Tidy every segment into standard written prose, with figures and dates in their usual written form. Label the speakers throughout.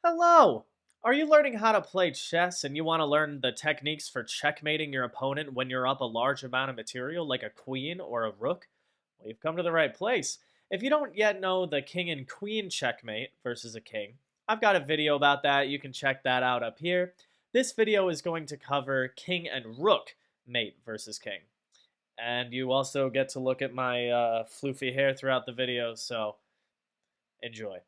Speaker 1: Hello! Are you learning how to play chess and you want to learn the techniques for checkmating your opponent when you're up a large amount of material like a queen or a rook? Well, you've come to the right place. If you don't yet know the king and queen checkmate versus a king, I've got a video about that. You can check that out up here. This video is going to cover king and rook mate versus king. And you also get to look at my floofy hair throughout the video, so enjoy.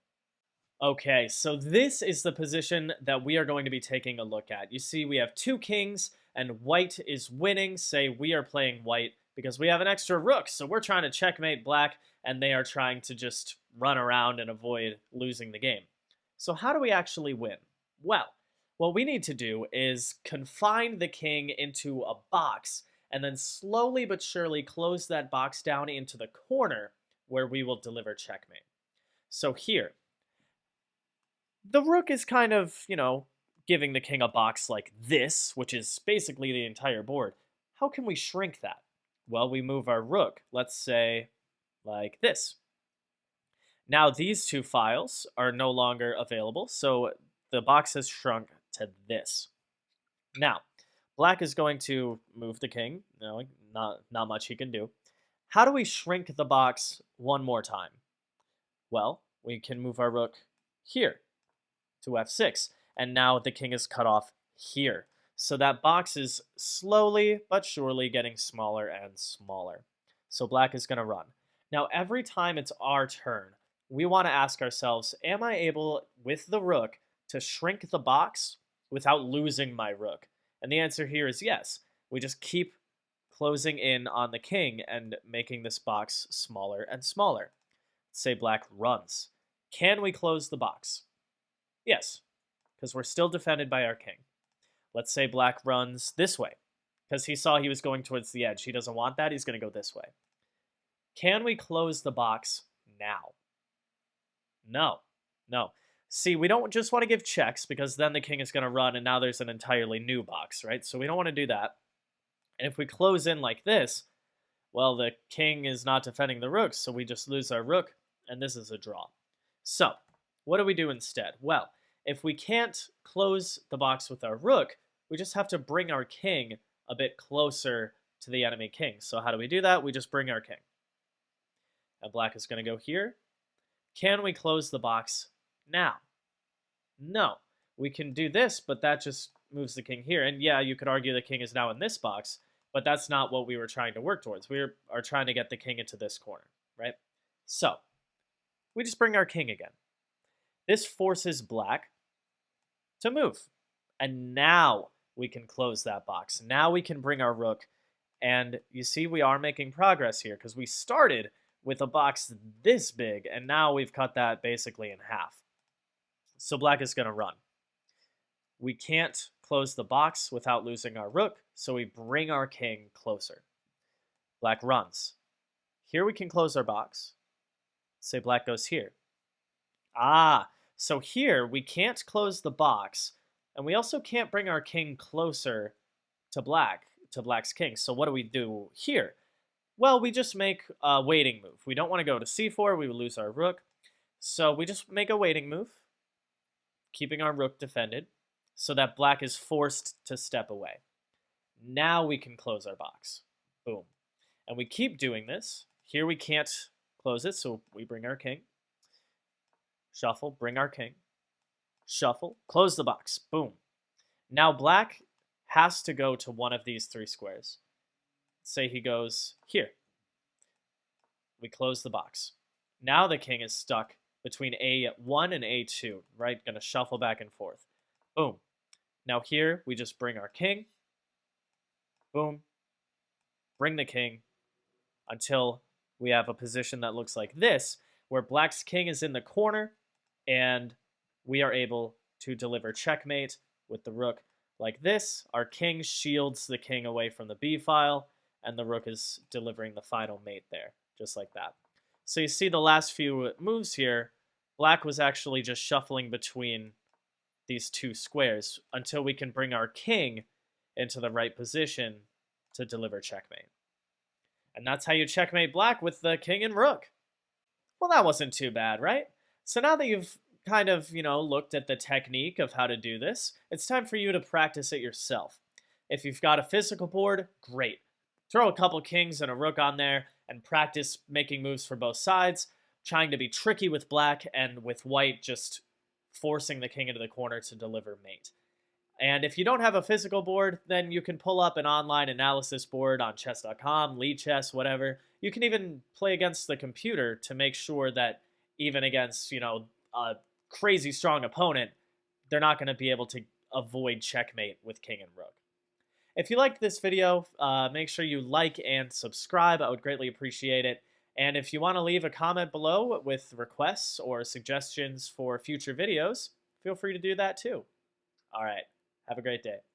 Speaker 1: Okay, so this is the position that we are going to be taking a look at. You see, we have two kings, and white is winning. Say we are playing white because we have an extra rook, so we're trying to checkmate black, and they are trying to just run around and avoid losing the game. So how do we actually win? Well, what we need to do is confine the king into a box, and then slowly but surely close that box down into the corner where we will deliver checkmate. So here, the rook is kind of, giving the king a box like this, which is basically the entire board. How can we shrink that? Well, we move our rook, let's say, like this. Now, these two files are no longer available, so the box has shrunk to this. Now, black is going to move the king. No, not much he can do. How do we shrink the box one more time? Well, we can move our rook here to f6, and now the king is cut off here. So that box is slowly but surely getting smaller and smaller. So black is going to run. Now every time it's our turn, we want to ask ourselves, am I able, with the rook, to shrink the box without losing my rook? And the answer here is yes. We just keep closing in on the king and making this box smaller and smaller. Let's say black runs. Can we close the box? Yes, because we're still defended by our king. Let's say black runs this way, because he saw he was going towards the edge. He doesn't want that. He's going to go this way. Can we close the box now? No. See, we don't just want to give checks, because then the king is going to run, and now there's an entirely new box, right? So we don't want to do that. And if we close in like this, well, the king is not defending the rook, so we just lose our rook, and this is a draw. So what do we do instead? Well, if we can't close the box with our rook, we just have to bring our king a bit closer to the enemy king. So how do we do that? We just bring our king. And black is going to go here. Can we close the box now? No. We can do this, but that just moves the king here. And yeah, you could argue the king is now in this box, but that's not what we were trying to work towards. We are trying to get the king into this corner, right? So we just bring our king again. This forces black to move. And now we can close that box. Now we can bring our rook. And you see, we are making progress here because we started with a box this big, and now we've cut that basically in half. So black is going to run. We can't close the box without losing our rook, so we bring our king closer. Black runs. Here we can close our box. Say black goes here. So here we can't close the box, and we also can't bring our king closer to black's king. So what do we do here? Well, we just make a waiting move. We don't want to go to c4, we would lose our rook. So we just make a waiting move, keeping our rook defended, so that black is forced to step away. Now we can close our box. Boom. And we keep doing this. Here we can't close it, so we bring our king. Shuffle, bring our king. Shuffle, close the box. Boom. Now black has to go to one of these three squares. Say he goes here. We close the box. Now the king is stuck between A1 and A2, right? Going to shuffle back and forth. Boom. Now here we just bring our king. Boom. Bring the king until we have a position that looks like this, where black's king is in the corner, and we are able to deliver checkmate with the rook like this. Our king shields the king away from the b file, and the rook is delivering the final mate there, just like that. So you see the last few moves here, black was actually just shuffling between these two squares until we can bring our king into the right position to deliver checkmate. And that's how you checkmate black with the king and rook. Well, that wasn't too bad, right? So now that you've kind of, looked at the technique of how to do this, it's time for you to practice it yourself. If you've got a physical board, great. Throw a couple kings and a rook on there and practice making moves for both sides, trying to be tricky with black and with white just forcing the king into the corner to deliver mate. And if you don't have a physical board, then you can pull up an online analysis board on chess.com, lead chess, whatever. You can even play against the computer to make sure that even against, a crazy strong opponent, they're not going to be able to avoid checkmate with king and rook. If you liked this video, make sure you like and subscribe. I would greatly appreciate it. And if you want to leave a comment below with requests or suggestions for future videos, feel free to do that too. All right. Have a great day.